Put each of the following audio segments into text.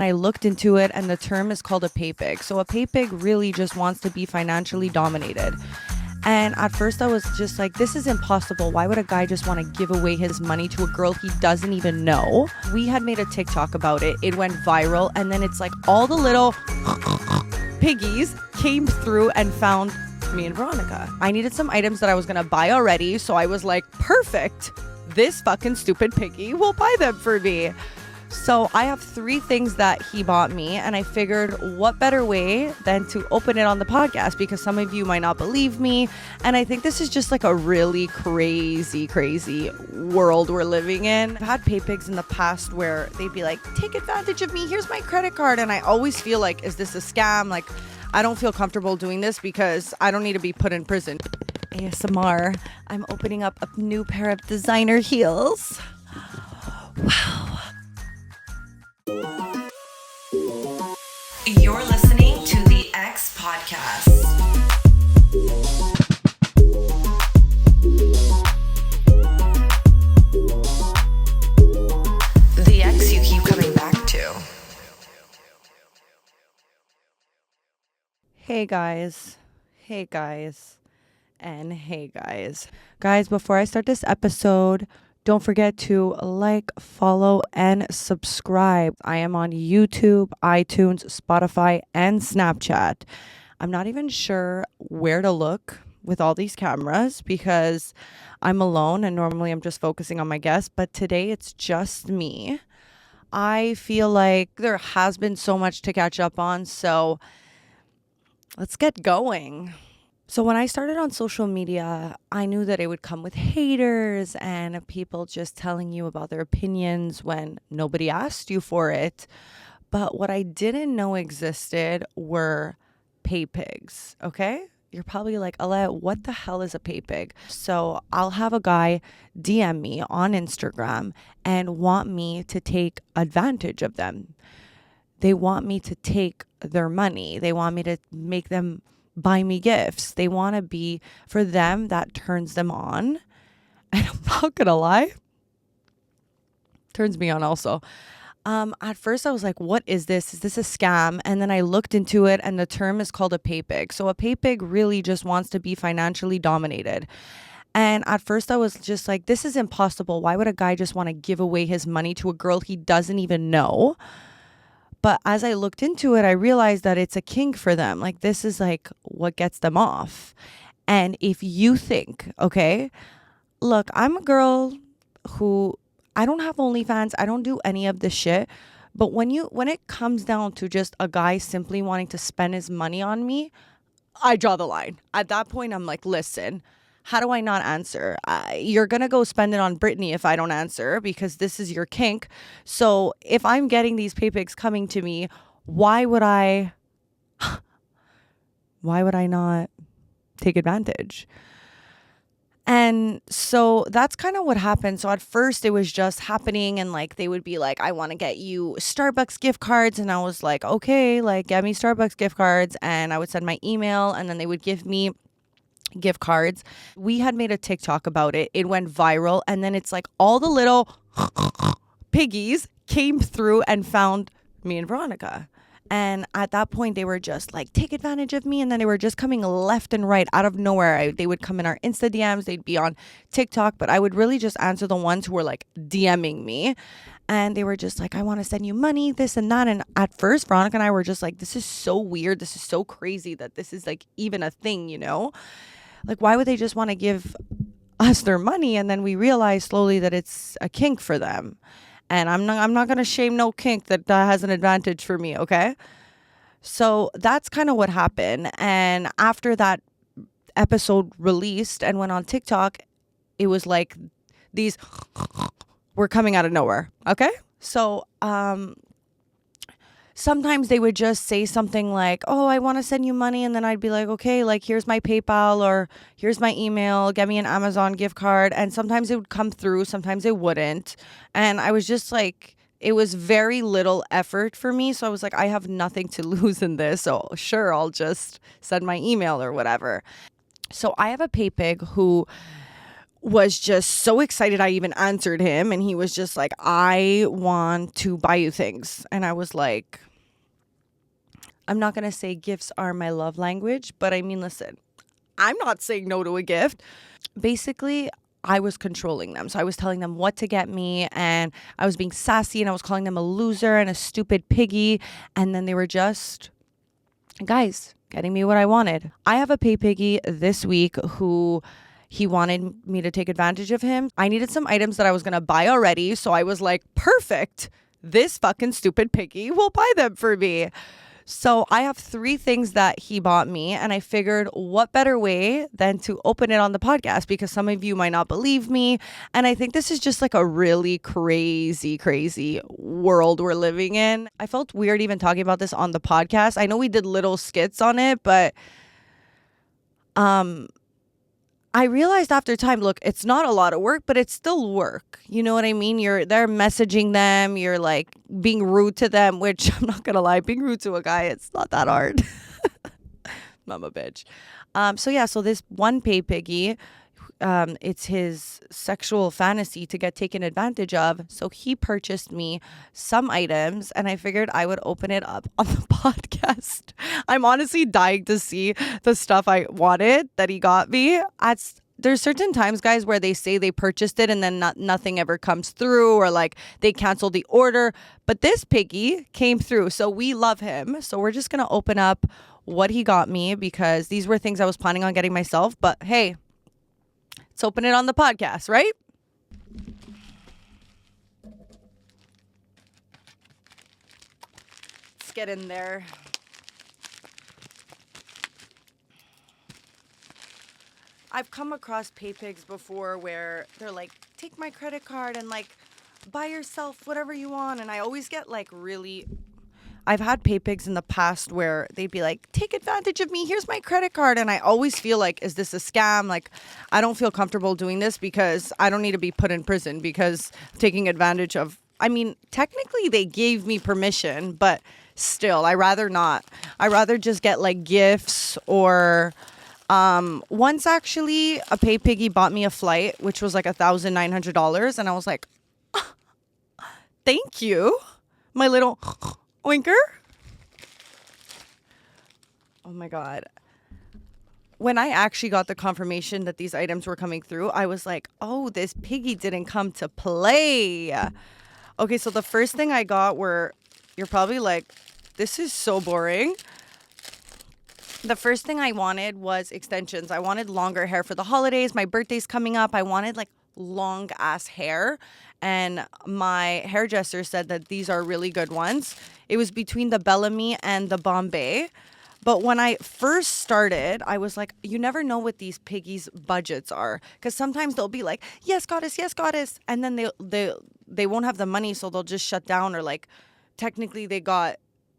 I looked into it, and the term is called a pay pig. So a pay pig really just wants to be financially dominated. And at first I was just like, this is impossible. Why would a guy just want to give away his money to a girl he doesn't even know? We had made a TikTok about it. It went viral. And then it's like all the little piggies came through and found me and Veronica. I needed some items that I was going to buy already. So I was like, perfect. This fucking stupid piggy will buy them for me. So I have 3 things that he bought me, and I figured what better way than to open it on the podcast, because some of you might not believe me, and I think this is just like a really crazy world we're living in. I've had pay pigs in the past where they'd be like, take advantage of me, here's my credit card, and I always feel like, is this a scam? Like, I don't feel comfortable doing this because I don't need to be put in prison. ASMR, I'm opening up a new pair of designer heels. Wow. You're listening to the X Podcast. The X you keep coming back to. Hey guys, and hey guys. Guys, before I start this episode, don't forget to like, follow, and subscribe. I am on YouTube, iTunes, Spotify, and Snapchat. I'm not even sure where to look with all these cameras because I'm alone and normally I'm just focusing on my guests, but today it's just me. I feel like there has been so much to catch up on, so let's get going. So when I started on social media, I knew that it would come with haters and people just telling you about their opinions when nobody asked you for it. But what I didn't know existed were pay pigs, okay? You're probably like, Alette, what the hell is a pay pig? So I'll have a guy DM me on Instagram and want me to take advantage of them. They want me to take their money. They want me to make them buy me gifts. They want to be, for them, that turns them on. And I'm not gonna lie, turns me on also. At first I was like, what is this? Is this a scam? And then I looked into it, and the term is called a pay pig. So a pay pig really just wants to be financially dominated. And at first I was just like, this is impossible. Why would a guy just want to give away his money to a girl he doesn't even know? But as I looked into it, I realized that it's a kink for them. Like, this is like what gets them off. And if you think, okay, look, I'm a girl who, I don't have OnlyFans. I don't do any of this shit. But when it comes down to just a guy simply wanting to spend his money on me, I draw the line. At that point, I'm like, listen, how do I not answer? You're going to go spend it on Brittany if I don't answer because this is your kink. So if I'm getting these pay pigs coming to me, why would I not take advantage? And so that's kind of what happened. So at first it was just happening and like they would be like, I want to get you Starbucks gift cards. And I was like, okay, like get me Starbucks gift cards. And I would send my email and then they would give me gift cards. We had made a TikTok about it. It went viral. And then it's like all the little piggies came through and found me and Veronica. And at that point, they were just like, take advantage of me. And then they were just coming left and right out of nowhere. They would come in our Insta DMs. They'd be on TikTok. But I would really just answer the ones who were like DMing me. And they were just like, I want to send you money, this and that. And at first, Veronica and I were just like, this is so weird. This is so crazy that this is like even a thing, you know? Like, why would they just want to give us their money? And then we realized slowly that it's a kink for them. And I'm not going to shame no kink that has an advantage for me, okay? So that's kind of what happened. And after that episode released and went on TikTok, it was like these were coming out of nowhere, okay? So sometimes they would just say something like, oh, I want to send you money. And then I'd be like, okay, like here's my PayPal or here's my email. Get me an Amazon gift card. And sometimes it would come through. Sometimes it wouldn't. And I was just like, it was very little effort for me. So I was like, I have nothing to lose in this. So sure, I'll just send my email or whatever. So I have a pay pig who was just so excited. I even answered him and he was just like, I want to buy you things. And I was like, I'm not going to say gifts are my love language, but I mean, listen, I'm not saying no to a gift. Basically, I was controlling them. So I was telling them what to get me and I was being sassy and I was calling them a loser and a stupid piggy. And then they were just, guys, getting me what I wanted. I have a pay piggy this week who he wanted me to take advantage of him. I needed some items that I was going to buy already. So I was like, perfect. This fucking stupid piggy will buy them for me. So I have 3 things that he bought me, and I figured what better way than to open it on the podcast, because some of you might not believe me. And I think this is just like a really crazy world we're living in. I felt weird even talking about this on the podcast. I know we did little skits on it, but I realized after time, look, it's not a lot of work, but it's still work. You know what I mean? You're there messaging them. You're like being rude to them, which I'm not going to lie, being rude to a guy, it's not that hard. I'm a bitch. So this one pay piggy, it's his sexual fantasy to get taken advantage of. So he purchased me some items and I figured I would open it up on the podcast. I'm honestly dying to see the stuff I wanted that he got me. There's certain times, guys, where they say they purchased it and then nothing ever comes through, or like they cancel the order. But this piggy came through. So we love him. So we're just going to open up what he got me because these were things I was planning on getting myself. But hey, let's open it on the podcast, right? Let's get in there. I've come across pay pigs before where they're like, take my credit card and like buy yourself whatever you want. And I always get like really... I've had pay pigs in the past where they'd be like, take advantage of me. Here's my credit card. And I always feel like, is this a scam? Like, I don't feel comfortable doing this because I don't need to be put in prison because taking advantage of, I mean, technically they gave me permission, but still, I rather not. I rather just get like gifts or once actually a pay piggy bought me a flight, which was like $1,900. And I was like, thank you, my little... oinker. Oh my God. When I actually got the confirmation that these items were coming through, I was like, oh, this piggy didn't come to play. Okay, so the first thing I got were, you're probably like, this is so boring. The first thing I wanted was extensions. I wanted longer hair for the holidays. My birthday's coming up. I wanted like long ass hair. And my hairdresser said that these are really good ones. It was between the Bellamy and the Bombay. But when I first started, I was like, you never know what these piggies' budgets are. Because sometimes they'll be like, yes, goddess, yes, goddess. And then they won't have the money, so they'll just shut down. Or like, technically they got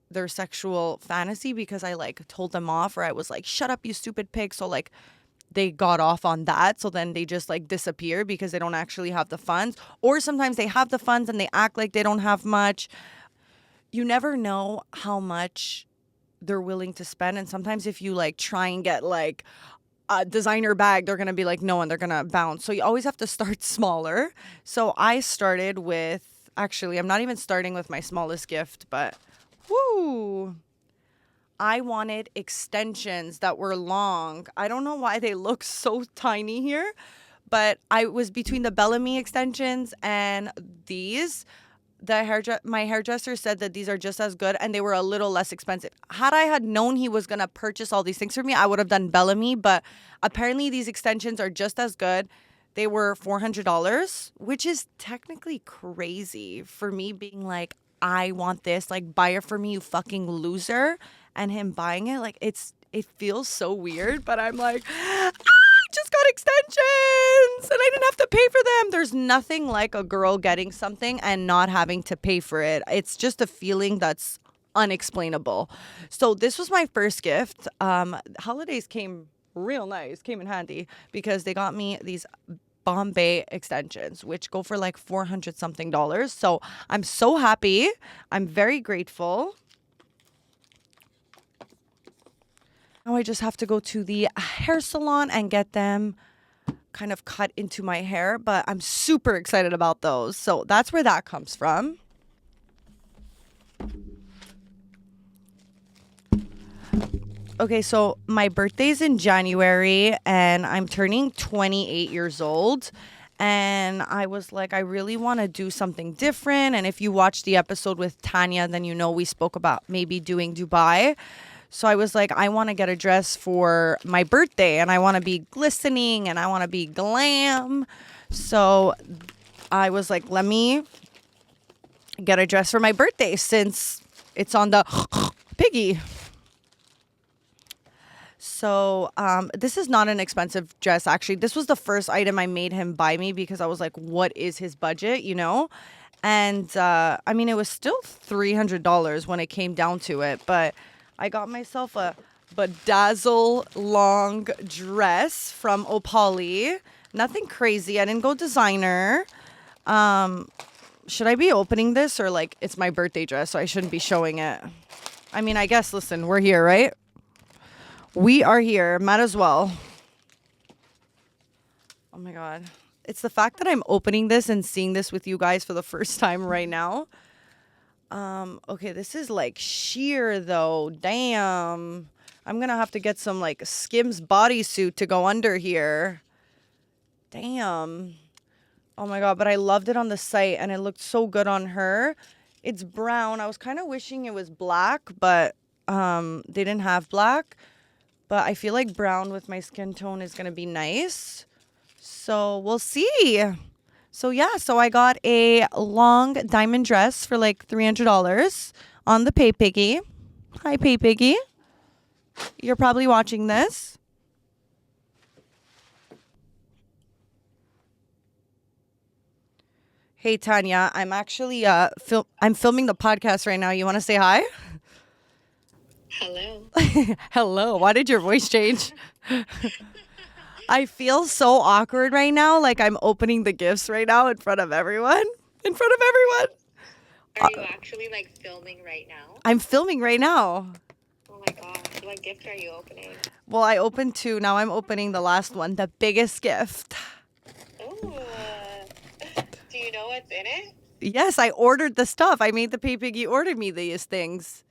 their sexual fantasy because I like told them off. Or I was like, shut up, you stupid pig. So like, they got off on that. So then they just like disappear because they don't actually have the funds. Or sometimes they have the funds and they act like they don't have much. You never know how much they're willing to spend. And sometimes if you like try and get like a designer bag, they're going to be like, no, and they're going to bounce. So you always have to start smaller. So I started with, actually, I'm not even starting with my smallest gift, but whoo. I wanted extensions that were long. I don't know why they look so tiny here, but I was between the Bellamy extensions and these. My hairdresser said that these are just as good and they were a little less expensive. Had I had known he was going to purchase all these things for me, I would have done Bellamy, but apparently these extensions are just as good. They were $400, which is technically crazy for me being like, I want this, like buy it for me, you fucking loser. And him buying it, like it feels so weird, but I'm like, I just got extensions and I didn't have to pay for them. There's nothing like a girl getting something and not having to pay for it. It's just a feeling that's unexplainable. So this was my first gift. Holidays came real nice, came in handy because they got me these Bombay extensions, which go for like $400 something. So I'm so happy. I'm very grateful. Now I just have to go to the hair salon and get them kind of cut into my hair, but I'm super excited about those. So that's where that comes from. Okay, so my birthday's in January and I'm turning 28 years old. And I was like, I really want to do something different. And if you watched the episode with Tanya, then you know we spoke about maybe doing Dubai. So I was like, I want to get a dress for my birthday and I want to be glistening and I want to be glam. So I was like, let me get a dress for my birthday since it's on the piggy. So this is not an expensive dress, actually. This was the first item I made him buy me because I was like, what is his budget, you know? And I mean, it was still $300 when it came down to it. But I got myself a bedazzle long dress from Opali. Nothing crazy. I didn't go designer. Should I be opening this or like it's my birthday dress, so I shouldn't be showing it? I mean, I guess, listen, we're here, right? We are here. Might as well. Oh my God. It's the fact that I'm opening this and seeing this with you guys for the first time right now. Okay, this is like sheer though. Damn. I'm gonna have to get some like Skims bodysuit to go under here. Damn. Oh my God, but I loved it on the site and it looked so good on her. It's brown. I was kind of wishing it was black, but they didn't have black. But I feel like brown with my skin tone is going to be nice. So we'll see. So yeah, so I got a long diamond dress for like $300 on the Pay Piggy. Hi, Pay Piggy. You're probably watching this. Hey, Tanya, I'm actually I'm filming the podcast right now. You want to say hi? Hello. Hello. Why did your voice change? I feel so awkward right now. Like I'm opening the gifts right now in front of everyone. In front of everyone. Are you actually like filming right now? I'm filming right now. Oh my God. What gift are you opening? Well, I opened two. Now I'm opening the last one, the biggest gift. Ooh. Do you know what's in it? Yes, I ordered the stuff. I made the Pay Piggy ordered me these things.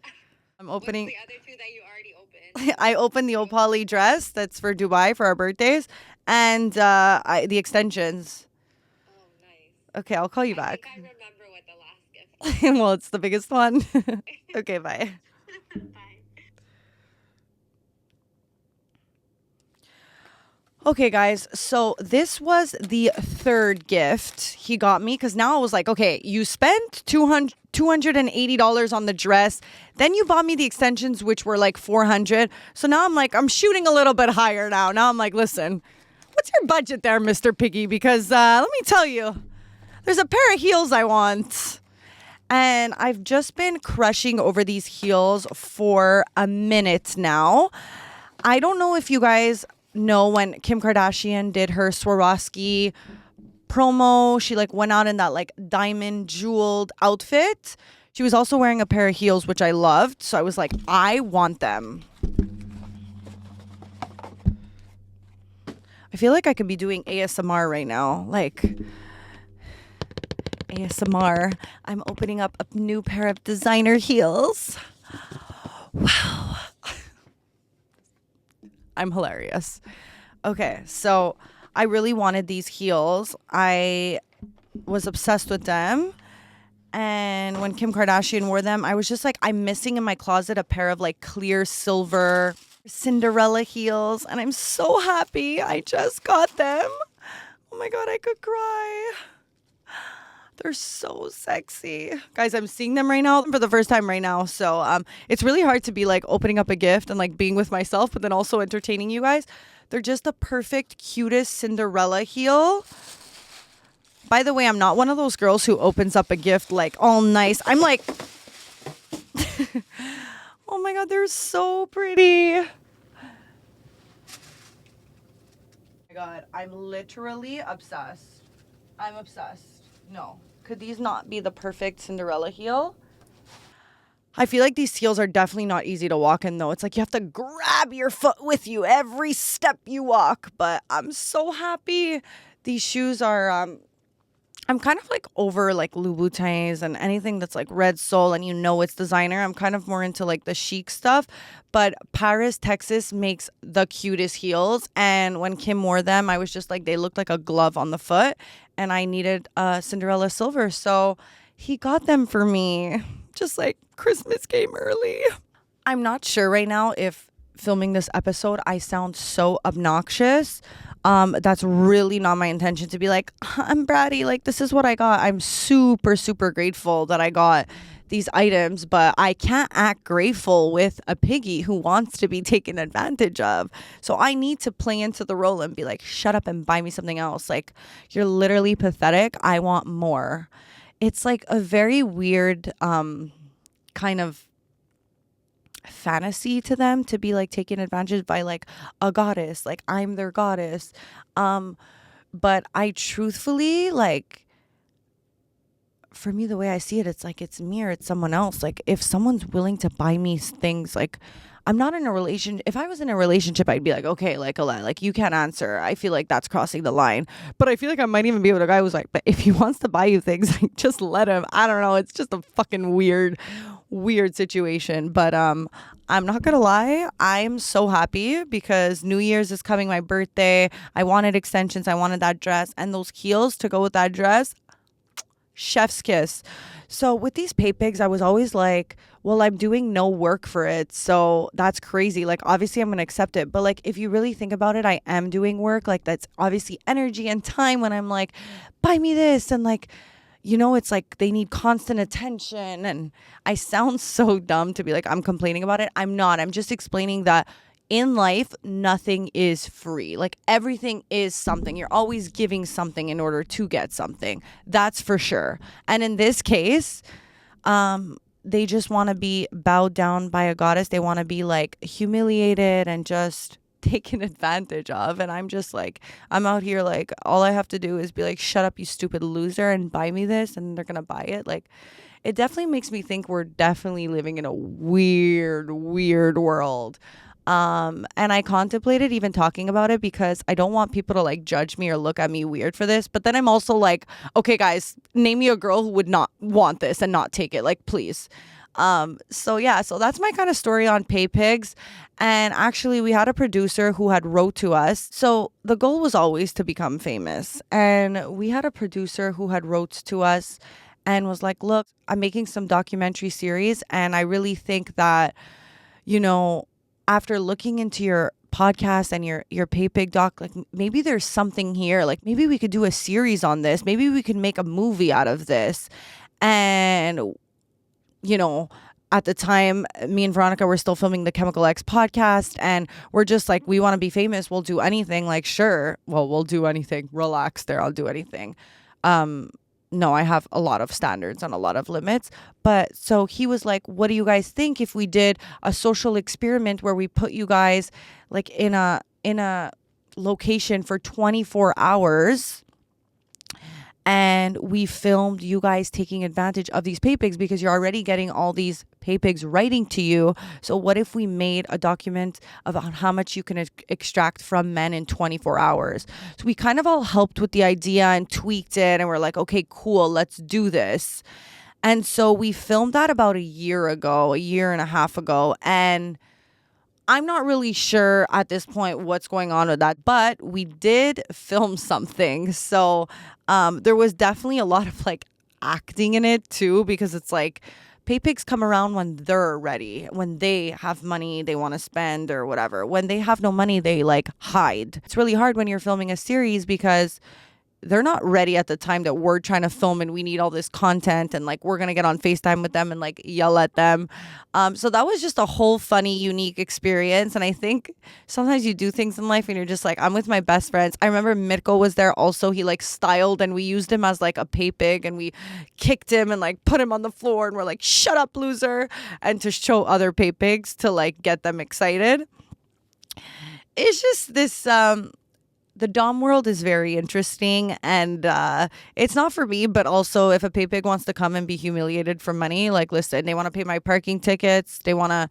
I'm opening. What's the other two that you already opened? I opened the Opali dress that's for Dubai for our birthdays and the extensions. Oh, nice. Okay, I'll call you I back. think I remember what the last gift was. Well, it's the biggest one. Okay, bye. Bye. Okay, guys, so this was the third gift he got me because now I was like, okay, you spent $280 on the dress. Then you bought me the extensions, which were like $400. So now I'm like, I'm shooting a little bit higher now. Now I'm like, listen, what's your budget there, Mr. Piggy? Because let me tell you, there's a pair of heels I want. And I've just been crushing over these heels for a minute now. I don't know if you guys know when Kim Kardashian did her Swarovski promo, she like went out in that like diamond jeweled outfit. She was also wearing a pair of heels, which I loved. So I was like, I want them. I feel like I could be doing ASMR right now. Like ASMR. I'm opening up a new pair of designer heels. Wow. I'm hilarious. Okay, so I really wanted these heels. I was obsessed with them. And when Kim Kardashian wore them, I was just like, I'm missing in my closet a pair of like clear silver Cinderella heels. And I'm so happy I just got them. Oh my God, I could cry. They're so sexy. Guys, I'm seeing them right now for the first time right now. So it's really hard to be like opening up a gift and like being with myself, but then also entertaining you guys. They're just the perfect, cutest Cinderella heel. By the way, I'm not one of those girls who opens up a gift like all nice. I'm like, oh my God, they're so pretty. Oh my God, I'm literally obsessed. I'm obsessed. No. Could these not be the perfect Cinderella heel? I feel like these heels are definitely not easy to walk in, though. It's like you have to grab your foot with you every step you walk. But I'm so happy. These shoes are, I'm kind of like over like Louboutins and anything that's like red sole and you know it's designer. I'm kind of more into like the chic stuff. But Paris, Texas makes the cutest heels. And when Kim wore them, I was just like, they looked like a glove on the foot. And I needed Cinderella silver. So he got them for me. Just like Christmas came early. I'm not sure right now if filming this episode I sound so obnoxious. That's really not my intention to be like, I'm bratty, like this is what I got. I'm super, super grateful that I got these items, but I can't act grateful with a piggy who wants to be taken advantage of. So I need to play into the role and be like, shut up and buy me something else. Like, you're literally pathetic. I want more. It's like a very weird kind of fantasy to them to be like taken advantage by like a goddess, like I'm their goddess. But I truthfully, like, for me, the way I see it, it's like it's me or it's someone else. Like, if someone's willing to buy me things, like, I'm not in a relation. If I was in a relationship, I'd be like, okay, like, Alette, like, you can't answer. I feel like that's crossing the line. But I feel like I might even be with a guy who's like, but if he wants to buy you things, like, just let him. I don't know. It's just a fucking weird situation. But I'm not gonna lie, I'm so happy because New Year's is coming, my birthday. I wanted extensions, I wanted that dress, and those heels to go with that dress. Chef's kiss. So with these pay pigs, I was always like, well, I'm doing no work for it, so that's crazy. Like, obviously I'm gonna accept it, but like, if you really think about it, I am doing work. Like, that's obviously energy and time when I'm like, buy me this, and like, you know, it's like they need constant attention. And I sound so dumb to be like, I'm complaining about it. I'm not. I'm just explaining that in life, nothing is free. Like, everything is something. You're always giving something in order to get something. That's for sure. And in this case, they just want to be bowed down by a goddess. They want to be like humiliated and just taken advantage of. And I'm just like, I'm out here like, all I have to do is be like, shut up, you stupid loser, and buy me this, and they're gonna buy it. Like, it definitely makes me think we're definitely living in a weird world. And I contemplated even talking about it because I don't want people to like judge me or look at me weird for this. But then I'm also like, okay, guys, name me a girl who would not want this and not take it. Like, please. So yeah, so that's my kind of story on pay pigs. And actually, we had a producer who had wrote to us. So the goal was always to become famous. And we had a producer who had wrote to us and was like, look, I'm making some documentary series, and I really think that, you know, after looking into your podcast and your pay pig doc, like, maybe there's something here. Like, maybe we could do a series on this. Maybe we could make a movie out of this. And, you know, at the time, me and Veronica were still filming the Chemical X podcast, and we're just like, we want to be famous. We'll do anything. Like, sure. Well, we'll do anything. Relax there. I'll do anything. No, I have a lot of standards and a lot of limits. But so he was like, what do you guys think if we did a social experiment where we put you guys like in a location for 24 hours and we filmed you guys taking advantage of these pay pigs, because you're already getting all these pay pigs writing to you. So what if we made a document about how much you can extract from men in 24 hours? So we kind of all helped with the idea and tweaked it, and we're like, okay, cool, let's do this. And so we filmed that about a year and a half ago. And I'm not really sure at this point what's going on with that, but we did film something. So there was definitely a lot of like acting in it too, because it's like pay pigs come around when they're ready, when they have money they want to spend or whatever. When they have no money, they like hide. It's really hard when you're filming a series because they're not ready at the time that we're trying to film and we need all this content, and like we're gonna get on FaceTime with them and like yell at them. So that was just a whole funny, unique experience. And I think sometimes you do things in life and you're just like, I'm with my best friends. I remember Mirko was there also. He like styled, and we used him as like a pay pig, and we kicked him and like put him on the floor, and we're like, shut up, loser, and to show other pay pigs to like get them excited. It's just the dom world is very interesting, and it's not for me. But also, if a pay pig wants to come and be humiliated for money, like, listen, they want to pay my parking tickets, they want to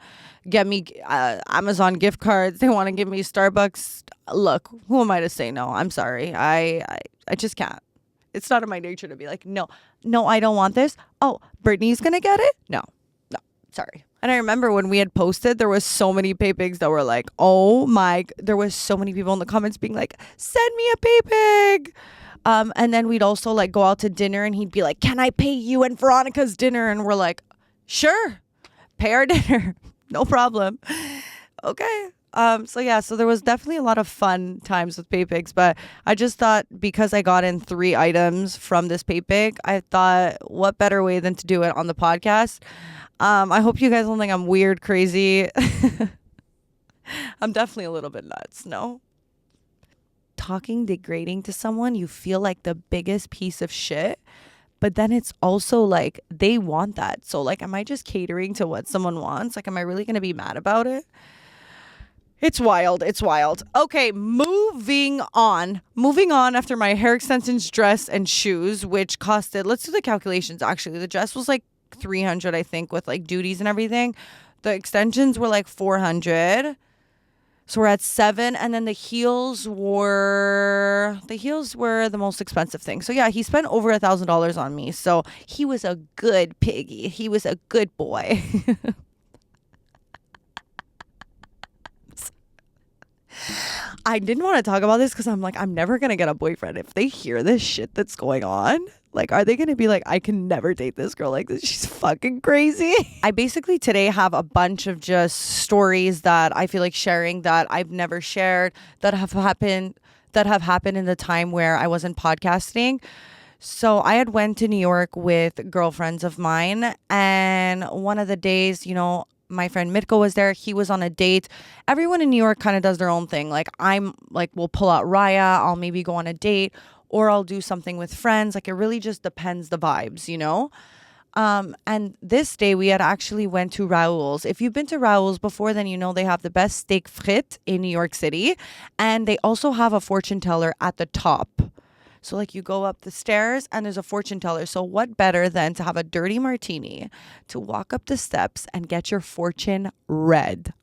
get me Amazon gift cards, they want to give me Starbucks. Look, who am I to say no? I'm sorry, I just can't. It's not in my nature to be like, no, I don't want this. Oh, Brittany's gonna get it? No, sorry. And I remember when we had posted, there was so many pay pigs that were like, oh my, there was so many people in the comments being like, send me a pay pig. And then we'd also like go out to dinner and he'd be like, can I pay you and Veronica's dinner? And we're like, sure, pay our dinner. No problem. Okay. So there was definitely a lot of fun times with pay pigs, but I just thought because I got in 3 items from this pay pig, I thought what better way than to do it on the podcast. I hope you guys don't think I'm weird, crazy. I'm definitely a little bit nuts, no? Talking degrading to someone, you feel like the biggest piece of shit, but then it's also like they want that. So like, am I just catering to what someone wants? Like, am I really going to be mad about it? It's wild. It's wild. Okay, moving on. Moving on after my hair extensions, dress, and shoes, which costed, let's do the calculations actually. The dress was like 300, I think, with like duties and everything. The extensions were like 400. So we're at 7, and then the heels were the most expensive thing. So yeah, he spent over $1,000 on me. So he was a good piggy. He was a good boy. I didn't want to talk about this because I'm like, I'm never going to get a boyfriend. If they hear this shit that's going on, like, are they going to be like, I can never date this girl like this? She's fucking crazy. I basically today have a bunch of just stories that I feel like sharing that I've never shared that have happened in the time where I wasn't podcasting. So I had went to New York with girlfriends of mine, and one of the days, my friend Mitko was there. He was on a date. Everyone in New York kind of does their own thing. Like, I'm like, we'll pull out Raya. I'll maybe go on a date, or I'll do something with friends. Like, it really just depends the vibes, And this day we had actually went to Raoul's. If you've been to Raoul's before, then they have the best steak frites in New York City. And they also have a fortune teller at the top. So like you go up the stairs and there's a fortune teller. So what better than to have a dirty martini, to walk up the steps and get your fortune read?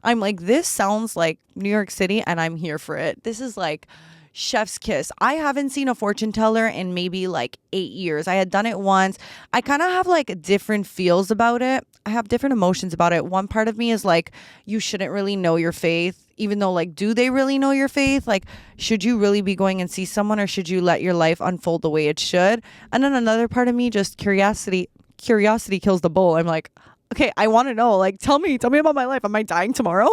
I'm like, this sounds like New York City and I'm here for it. This is like chef's kiss. I haven't seen a fortune teller in maybe like 8 years. I had done it once. I kind of have like different feels about it. I have different emotions about it. One part of me is like, you shouldn't really know your faith, even though like, do they really know your faith? Like, should you really be going and see someone, or should you let your life unfold the way it should? And then another part of me, just curiosity kills the bull. I'm like, okay, I want to know, like, tell me about my life. Am I dying tomorrow?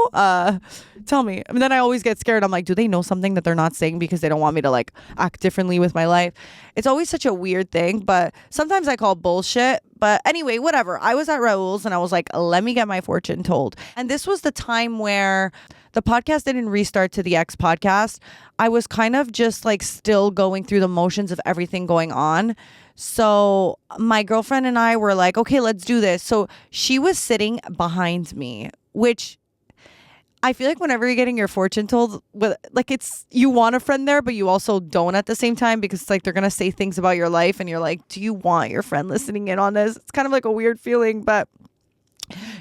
Tell me. And then I always get scared. I'm like, do they know something that they're not saying because they don't want me to like act differently with my life? It's always such a weird thing, but sometimes I call bullshit. But anyway, whatever. I was at Raoul's and I was like, let me get my fortune told. And this was the time where the podcast didn't restart to the X podcast. I was kind of just like still going through the motions of everything going on. So my girlfriend and I were like, okay, let's do this. So she was sitting behind me, which I feel like whenever you're getting your fortune told, with like, it's, you want a friend there, but you also don't at the same time, because it's like they're going to say things about your life and you're like, do you want your friend listening in on this? It's kind of like a weird feeling, but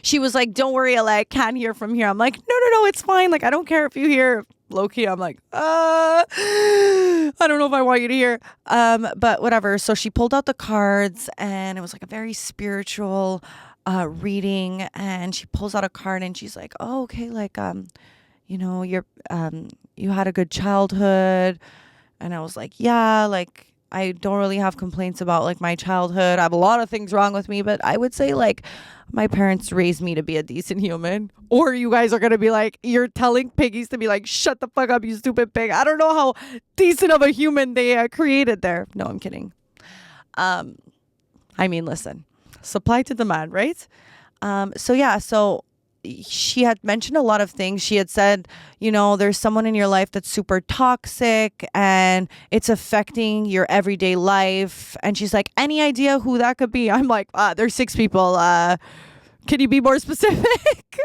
she was like, don't worry, I can hear from here. I'm like, no, it's fine. Like, I don't care if you hear. Low-key, I'm like, I don't know if I want you to hear. But whatever. So she pulled out the cards and it was like a very spiritual reading. And she pulls out a card and she's like, oh, okay, like, you're you had a good childhood. And I was like, yeah, like, I don't really have complaints about like my childhood. I have a lot of things wrong with me, but I would say like my parents raised me to be a decent human. Or you guys are going to be like, you're telling piggies to be like, shut the fuck up, you stupid pig. I don't know how decent of a human they created there. No, I'm kidding. I mean, listen, supply to demand, right? So she had mentioned a lot of things. She had said, there's someone in your life that's super toxic and it's affecting your everyday life. And she's like, any idea who that could be? I'm like, there's 6 people. can you be more specific?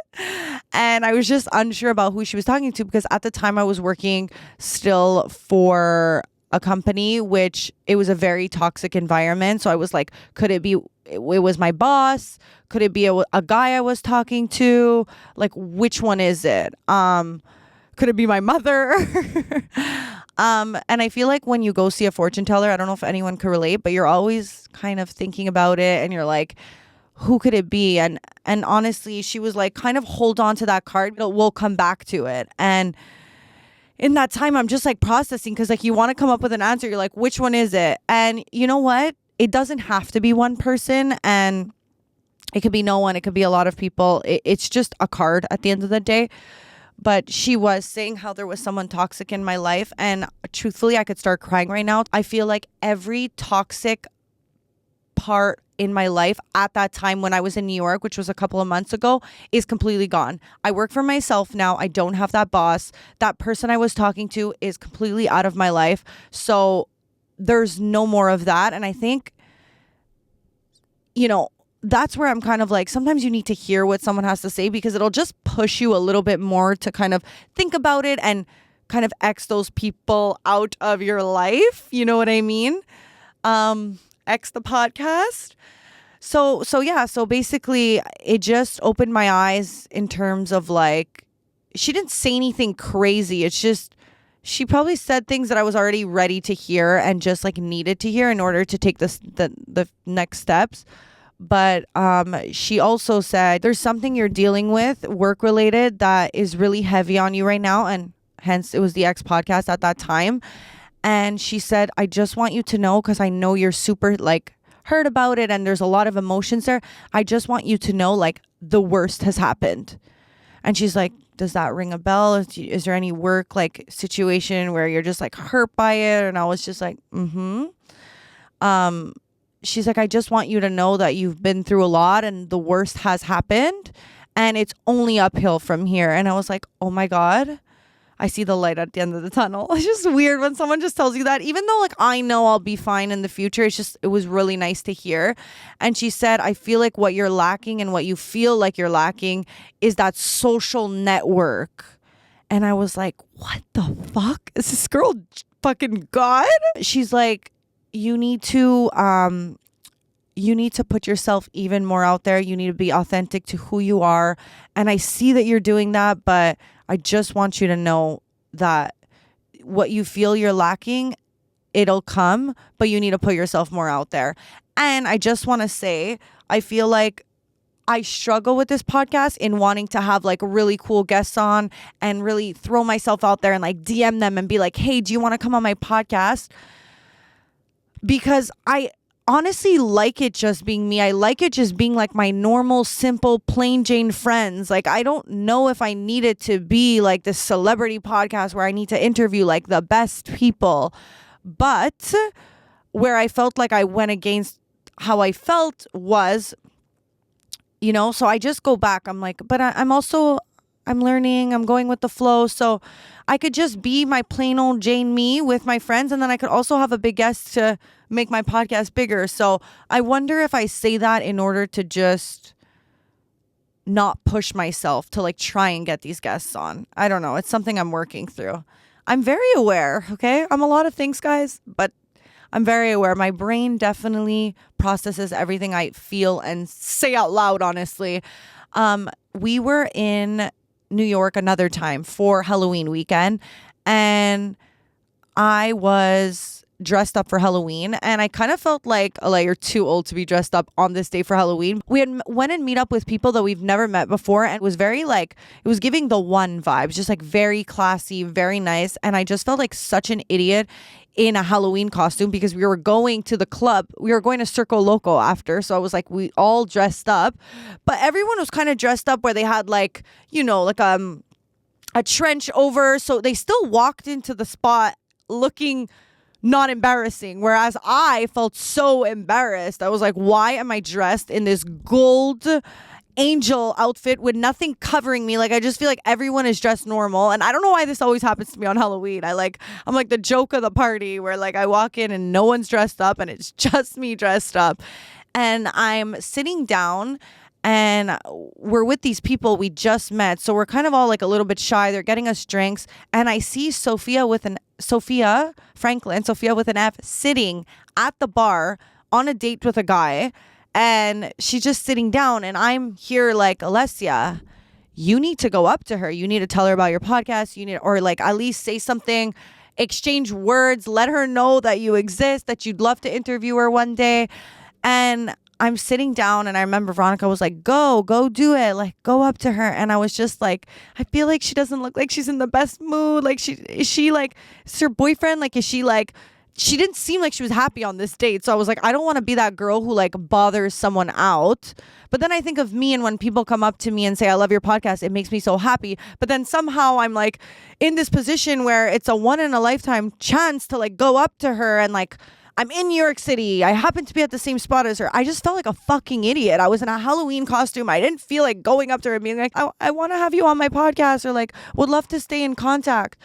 And I was just unsure about who she was talking to because at the time I was working still for a company, which it was a very toxic environment. So I was like, could it be, it was my boss? Could it be a guy I was talking to? Like, which one is it? Could it be my mother? And I feel like when you go see a fortune teller, I don't know if anyone can relate, but you're always kind of thinking about it and you're like, who could it be? And honestly, she was like, kind of hold on to that card. We'll come back to it. And in that time, I'm just like processing because like you want to come up with an answer. You're like, which one is it? And you know what? It doesn't have to be one person, and it could be no one. It could be a lot of people. It's just a card at the end of the day. But she was saying how there was someone toxic in my life. And truthfully, I could start crying right now. I feel like every toxic part in my life at that time when I was in New York, which was a couple of months ago, is completely gone. I work for myself now. I don't have that boss. That person I was talking to is completely out of my life. So there's no more of that. And I think, you know, that's where I'm kind of like, sometimes you need to hear what someone has to say because it'll just push you a little bit more to kind of think about it and kind of X those people out of your life. You know what I mean? X the podcast. So yeah, so basically it just opened my eyes in terms of like, she didn't say anything crazy. It's just, she probably said things that I was already ready to hear and just like needed to hear in order to take the next steps. But she also said there's something you're dealing with work related that is really heavy on you right now. And hence it was the X podcast at that time. And she said, I just want you to know, because I know you're super like hurt about it and there's a lot of emotions there. I just want you to know like the worst has happened. And she's like, does that ring a bell? Is there any work like situation where you're just like hurt by it? And I was just like, she's like, I just want you to know that you've been through a lot and the worst has happened and it's only uphill from here. And I was like, oh my God, I see the light at the end of the tunnel. It's just weird when someone just tells you that, even though like I know I'll be fine in the future. It was really nice to hear. And she said, I feel like what you're lacking and what you feel like you're lacking is that social network. And I was like, what the fuck? Is this girl fucking God? She's like, you need to put yourself even more out there. You need to be authentic to who you are. And I see that you're doing that, but I just want you to know that what you feel you're lacking, it'll come, but you need to put yourself more out there. And I just want to say, I feel like I struggle with this podcast in wanting to have like really cool guests on and really throw myself out there and like DM them and be like, hey, do you want to come on my podcast? Because I honestly like it just being me. I like it just being like my normal, simple, plain Jane friends. Like, I don't know if I need it to be like this celebrity podcast where I need to interview like the best people. But where I felt like I went against how I felt was, you know, so I just go back. I'm like, but I'm learning, I'm going with the flow. So I could just be my plain old Jane me with my friends. And then I could also have a big guest to make my podcast bigger. So I wonder if I say that in order to just not push myself to like try and get these guests on. I don't know. It's something I'm working through. I'm very aware. Okay. I'm a lot of things, guys, but I'm very aware. My brain definitely processes everything I feel and say out loud, honestly. We were in New York another time for Halloween weekend, and I was dressed up for Halloween, and I kind of felt like you're too old to be dressed up on this day for Halloween. We had went and meet up with people that we've never met before, and it was very like, it was giving the one vibes, just like very classy, very nice. And I just felt like such an idiot in a Halloween costume because we were going to the club. We were going to Circo Loco after. So I was like, we all dressed up, but everyone was kind of dressed up where they had like, you know, like a trench over. So they still walked into the spot looking not embarrassing. Whereas I felt so embarrassed. I was like, why am I dressed in this gold angel outfit with nothing covering me? Like, I just feel like everyone is dressed normal, and I don't know why this always happens to me on Halloween. I'm like the joke of the party where like I walk in and no one's dressed up and it's just me dressed up, and I'm sitting down and we're with these people we just met. So we're kind of all like a little bit shy. They're getting us drinks. And I see Sophia with an F, sitting at the bar on a date with a guy. And she's just sitting down. And I'm here like, Alessia, you need to go up to her. You need to tell her about your podcast. Or like at least say something, exchange words, let her know that you exist, that you'd love to interview her one day. And I'm sitting down, and I remember Veronica was like, go do it. Like, go up to her. And I was just like, I feel like she doesn't look like she's in the best mood. Like, is she like, is her boyfriend? Like, is she like, she didn't seem like she was happy on this date. So I was like, I don't want to be that girl who like bothers someone out. But then I think of me, and when people come up to me and say, I love your podcast, it makes me so happy. But then somehow I'm like in this position where it's a one in a lifetime chance to like go up to her, and like, I'm in New York City. I happen to be at the same spot as her. I just felt like a fucking idiot. I was in a Halloween costume. I didn't feel like going up to her and being like, I want to have you on my podcast, or like, would love to stay in contact.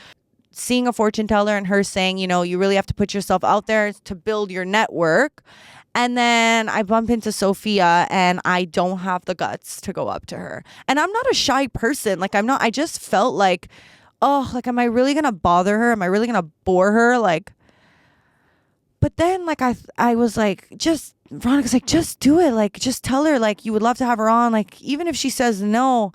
Seeing a fortune teller and her saying, you know, you really have to put yourself out there to build your network. And then I bump into Sophia, and I don't have the guts to go up to her. And I'm not a shy person. Like, I just felt like, oh, like, am I really going to bother her? Am I really going to bore her? Like, but then, like, I was like, Veronica's like, just do it. Like, just tell her, like, you would love to have her on. Like, even if she says no.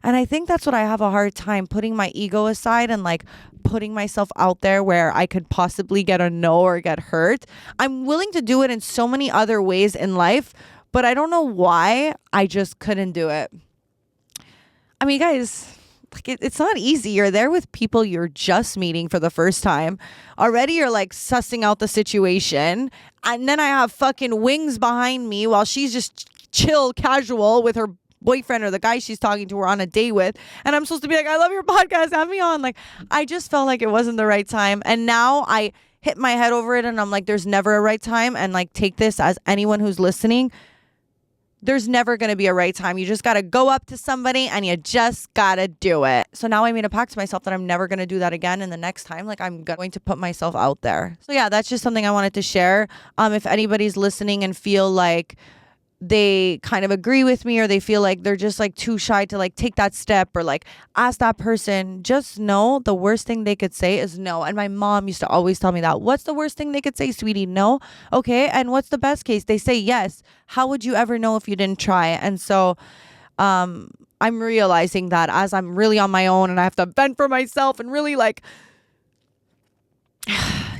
And I think that's what I have a hard time, putting my ego aside and, like, putting myself out there where I could possibly get a no or get hurt. I'm willing to do it in so many other ways in life, but I don't know why I just couldn't do it. I mean, guys, like, it's not easy. You're there with people you're just meeting for the first time. Already you're like sussing out the situation. And then I have fucking wings behind me while she's just chill, casual with her boyfriend or the guy she's talking to or on a date with. And I'm supposed to be like, I love your podcast, have me on. Like, I just felt like it wasn't the right time. And now I hit my head over it, and I'm like, there's never a right time. And like, take this as anyone who's listening. There's never going to be a right time. You just got to go up to somebody, and you just got to do it. So now I made a pact to myself that I'm never going to do that again. And the next time, like, I'm going to put myself out there. So yeah, that's just something I wanted to share. If anybody's listening and feel like they kind of agree with me, or they feel like they're just like too shy to like take that step or like ask that person, just know the worst thing they could say is no. And my mom used to always tell me that. What's the worst thing they could say, sweetie? No. Okay. And what's the best case? They say yes. How would you ever know if you didn't try? And so I'm realizing that as I'm really on my own and I have to vent for myself and really like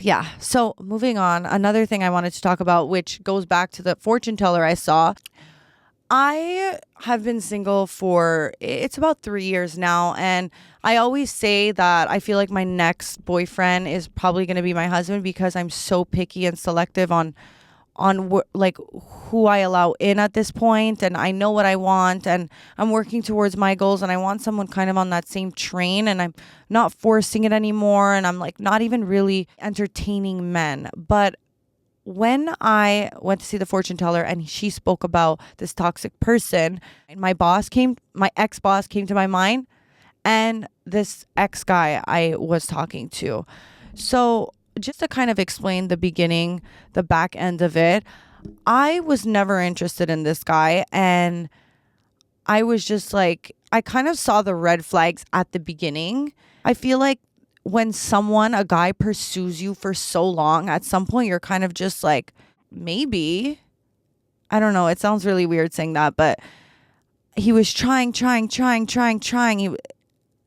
yeah. So moving on, another thing I wanted to talk about, which goes back to the fortune teller I saw. I have been single for, it's about 3 years now. And I always say that I feel like my next boyfriend is probably going to be my husband, because I'm so picky and selective on like who I allow in at this point. And I know what I want, and I'm working towards my goals, and I want someone kind of on that same train, and I'm not forcing it anymore. And I'm like not even really entertaining men. But when I went to see the fortune teller and she spoke about this toxic person, my ex-boss came to my mind, and this ex-guy I was talking to. So just to kind of explain the back end of it, I was never interested in this guy. And I was just like, I kind of saw the red flags at the beginning. I feel like when a guy pursues you for so long, at some point you're kind of just like, maybe, I don't know. It sounds really weird saying that, but he was trying.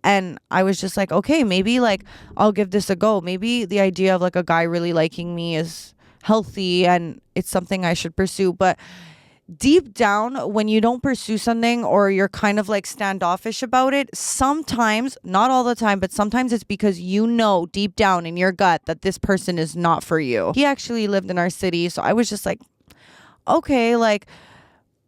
And I was just like, okay, maybe like I'll give this a go. Maybe the idea of like a guy really liking me is healthy and it's something I should pursue. But deep down, when you don't pursue something, or you're kind of like standoffish about it, sometimes, not all the time, but sometimes it's because you know deep down in your gut that this person is not for you. He actually lived in our city. So I was just like, okay, like,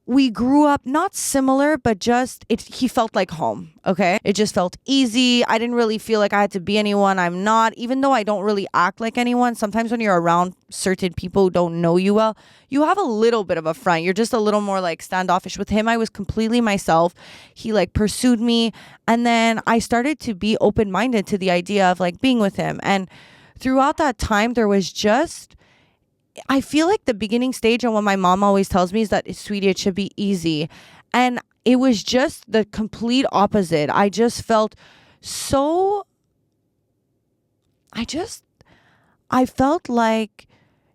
we grew up not similar, but just he felt like home. Okay. It just felt easy. I didn't really feel like I had to be anyone I'm not, even though I don't really act like anyone. Sometimes when you're around certain people who don't know you well, you have a little bit of a front. You're just a little more like standoffish. With him, I was completely myself. He like pursued me. And then I started to be open-minded to the idea of like being with him. And throughout that time, there was just, I feel like the beginning stage, and what my mom always tells me is that, sweetie, it should be easy. And it was just the complete opposite. I just felt so, I felt like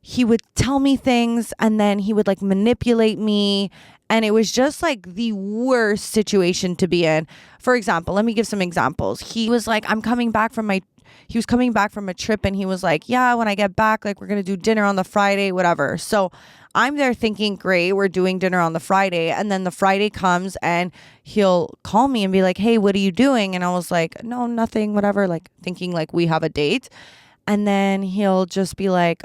he would tell me things and then he would like manipulate me. And it was just like the worst situation to be in. For example, let me give some examples. He was like, he was coming back from a trip and he was like, yeah, when I get back, like we're going to do dinner on the Friday, whatever. So I'm there thinking, great, we're doing dinner on the Friday. And then the Friday comes and he'll call me and be like, hey, what are you doing? And I was like, no, nothing, whatever, like thinking like we have a date. And then he'll just be like,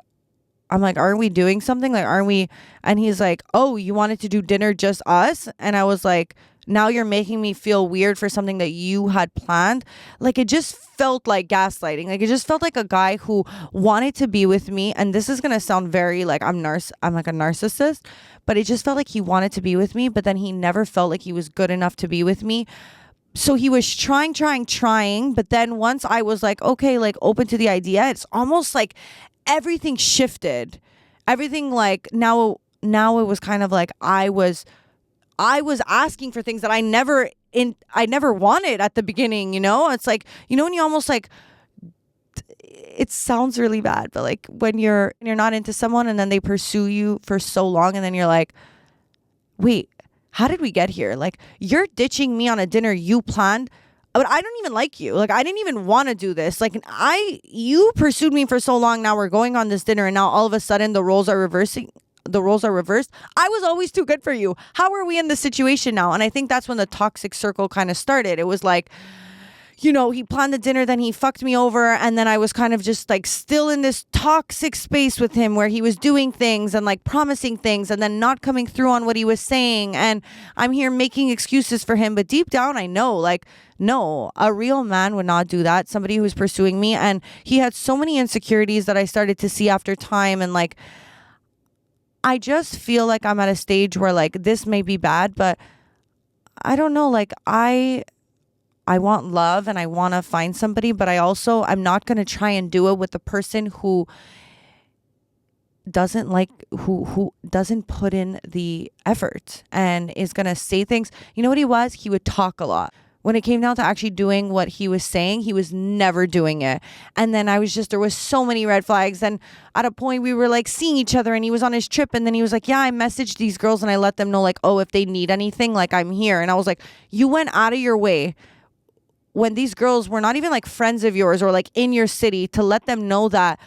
I'm like, aren't we doing something? Like, aren't we? And he's like, oh, you wanted to do dinner just us? And I was like, now you're making me feel weird for something that you had planned. Like, it just felt like gaslighting. Like, it just felt like a guy who wanted to be with me. And this is going to sound very like I'm like a narcissist, but it just felt like he wanted to be with me. But then he never felt like he was good enough to be with me. So he was trying. But then once I was like, okay, like open to the idea, it's almost like everything shifted. Everything like now it was kind of like I was asking for things that I never wanted at the beginning, you know? It's like, you know, when you almost like, it sounds really bad, but like when you're not into someone and then they pursue you for so long and then you're like, wait, how did we get here? Like, you're ditching me on a dinner you planned, but I don't even like you. Like, I didn't even want to do this. Like, you pursued me for so long. Now we're going on this dinner and now all of a sudden the roles are reversed. I was always too good for you. How are we in this situation now? And I think that's when the toxic circle kind of started. It was like, you know, he planned the dinner, then he fucked me over. And then I was kind of just like still in this toxic space with him where he was doing things and like promising things and then not coming through on what he was saying. And I'm here making excuses for him. But deep down, I know, like, no, a real man would not do that. Somebody who was pursuing me. And he had so many insecurities that I started to see after time. And like, I just feel like I'm at a stage where like this may be bad, but I don't know, like I want love and I want to find somebody, but I'm not going to try and do it with the person who doesn't who doesn't put in the effort and is going to say things. You know what he was? He would talk a lot. When it came down to actually doing what he was saying, he was never doing it. And then there was so many red flags. And at a point we were like seeing each other and he was on his trip. And then he was like, yeah, I messaged these girls and I let them know like, oh, if they need anything, like I'm here. And I was like, you went out of your way when these girls were not even like friends of yours or like in your city to let them know that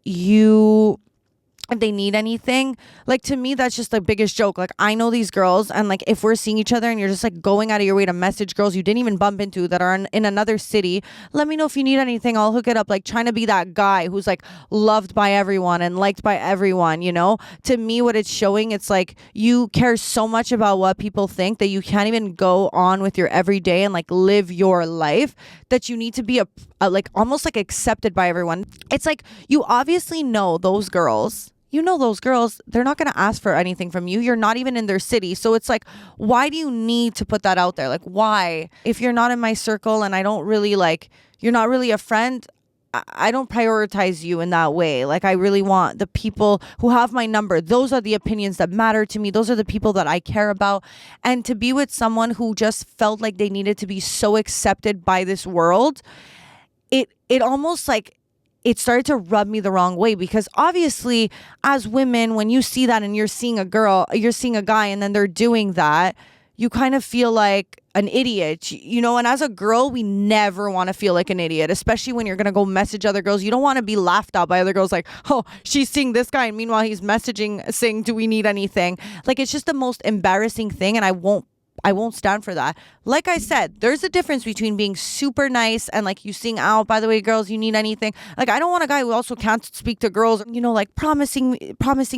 if they need anything. Like, to me, that's just the biggest joke. Like, I know these girls and like if we're seeing each other and you're just like going out of your way to message girls you didn't even bump into that are in another city, let me know if you need anything, I'll hook it up. Like, trying to be that guy who's like loved by everyone and liked by everyone, you know? To me, what it's showing, it's like you care so much about what people think that you can't even go on with your everyday and like live your life, that you need to be a like almost like accepted by everyone. It's like, you obviously know those girls. You know those girls, they're not going to ask for anything from you. You're not even in their city. So it's like, why do you need to put that out there? Like, why? If you're not in my circle and I don't really like, you're not really a friend, I don't prioritize you in that way. Like, I really want the people who have my number. Those are the opinions that matter to me. Those are the people that I care about. And to be with someone who just felt like they needed to be so accepted by this world, it almost like, it started to rub me the wrong way, because obviously as women, when you see that and you're seeing a guy and then they're doing that, you kind of feel like an idiot, you know? And as a girl, we never want to feel like an idiot, especially when you're going to go message other girls. You don't want to be laughed at by other girls like, oh, she's seeing this guy. And meanwhile, he's messaging saying, do we need anything? Like, it's just the most embarrassing thing. And I won't stand for that. Like I said, there's a difference between being super nice and like you seeing out, by the way, girls, you need anything. Like, I don't want a guy who also can't speak to girls, you know, like promising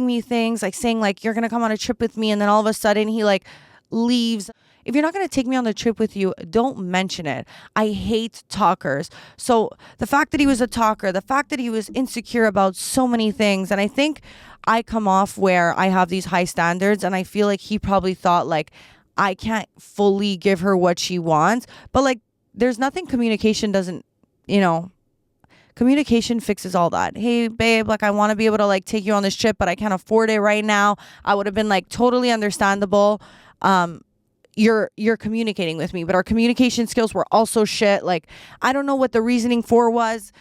me things, like saying like, you're going to come on a trip with me. And then all of a sudden he like leaves. If you're not going to take me on the trip with you, don't mention it. I hate talkers. So the fact that he was a talker, the fact that he was insecure about so many things. And I think I come off where I have these high standards, and I feel like he probably thought like, I can't fully give her what she wants. But like, there's nothing communication doesn't, you know, communication fixes all that. Hey, babe, like I want to be able to like take you on this trip, but I can't afford it right now. I would have been like totally understandable. you're communicating with me, but our communication skills were also shit. Like, I don't know what the reasoning for was.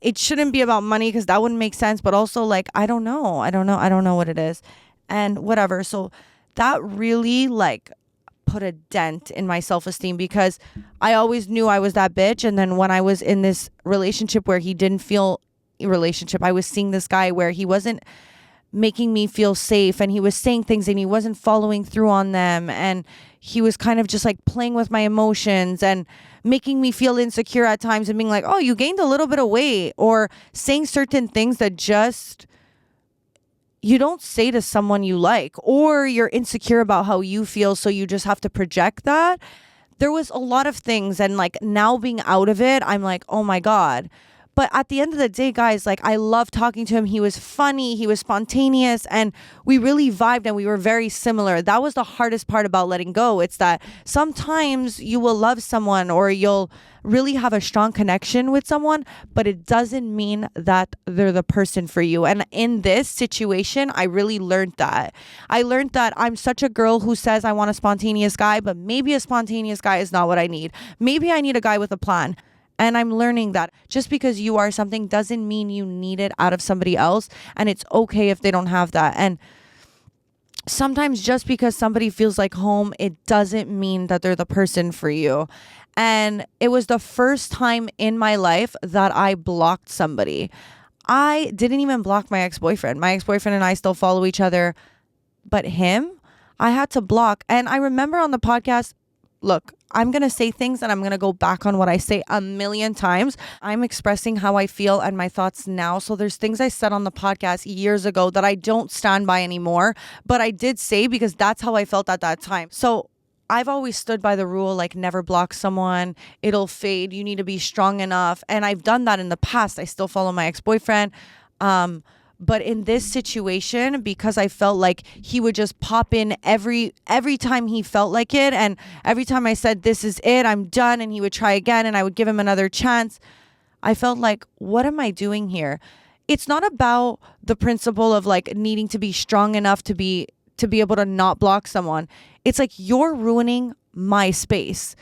It shouldn't be about money because that wouldn't make sense, but also like, I don't know what it is, and whatever. So that really like put a dent in my self-esteem, because I always knew I was that bitch. And then when I was in this relationship where he didn't feel a relationship, I was seeing this guy where he wasn't making me feel safe, and he was saying things and he wasn't following through on them, and he was kind of just like playing with my emotions and making me feel insecure at times, and being like, oh, you gained a little bit of weight, or saying certain things that just you don't say to someone you like, or you're insecure about how you feel, so you just have to project that. There was a lot of things, and like now being out of it, I'm like, oh my God. But at the end of the day, guys, like, I love talking to him. He was funny, he was spontaneous, and we really vibed, and we were very similar. That was the hardest part about letting go. It's that sometimes you will love someone, or you'll really have a strong connection with someone, but it doesn't mean that they're the person for you. And in this situation, I really learned that. I learned that I'm such a girl who says I want a spontaneous guy, but maybe a spontaneous guy is not what I need. Maybe I need a guy with a plan. And I'm learning that just because you are something doesn't mean you need it out of somebody else. And it's okay if they don't have that. And sometimes just because somebody feels like home, it doesn't mean that they're the person for you. And it was the first time in my life that I blocked somebody. I didn't even block my ex-boyfriend. My ex-boyfriend and I still follow each other. But him, I had to block. And I remember on the podcast, look, I'm going to say things and I'm going to go back on what I say a million times. I'm expressing how I feel and my thoughts now. So there's things I said on the podcast years ago that I don't stand by anymore, but I did say because that's how I felt at that time. So I've always stood by the rule, like, never block someone. It'll fade. You need to be strong enough. And I've done that in the past. I still follow my ex-boyfriend. But in this situation, because I felt like he would just pop in every time he felt like it, and every time I said, this is it, I'm done, and he would try again, and I would give him another chance, I felt like, what am I doing here? It's not about the principle of like needing to be strong enough to be able to not block someone. It's like, you're ruining my space.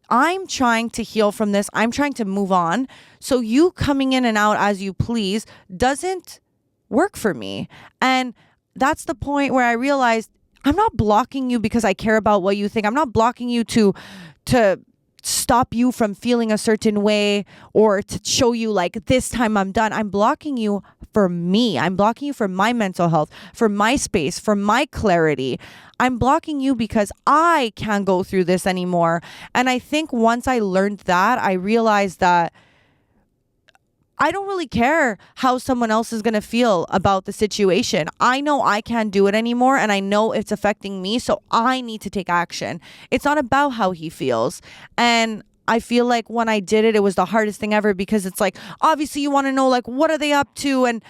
I'm trying to heal from this. I'm trying to move on. So you coming in and out as you please doesn't work for me. And that's the point where I realized I'm not blocking you because I care about what you think. I'm not blocking you to stop you from feeling a certain way, or to show you like, this time I'm done. I'm blocking you for me. I'm blocking you for my mental health, for my space, for my clarity. I'm blocking you because I can't go through this anymore. And I think once I learned that, I realized that I don't really care how someone else is going to feel about the situation. I know I can't do it anymore, and I know it's affecting me, so I need to take action. It's not about how he feels. And I feel like when I did it, it was the hardest thing ever, because it's like, obviously you want to know, like, what are they up to? And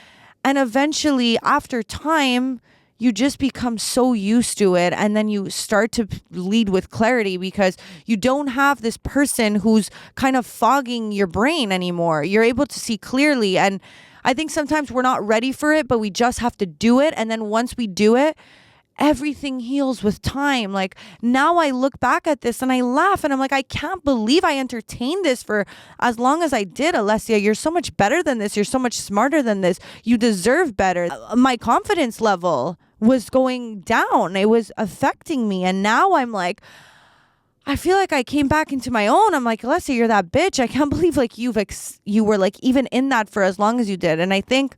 eventually, after time, you just become so used to it, and then you start to lead with clarity, because you don't have this person who's kind of fogging your brain anymore. You're able to see clearly. And I think sometimes we're not ready for it, but we just have to do it. And then once we do it, everything heals with time. Like, now I look back at this and I laugh, and I'm like, I can't believe I entertained this for as long as I did. Alessia, you're so much better than this. You're so much smarter than this. You deserve better. My confidence level was going down. It was affecting me. And now I'm like, I feel like I came back into my own. I'm like, Alessia, you're that bitch. I can't believe like you were like even in that for as long as you did. And I think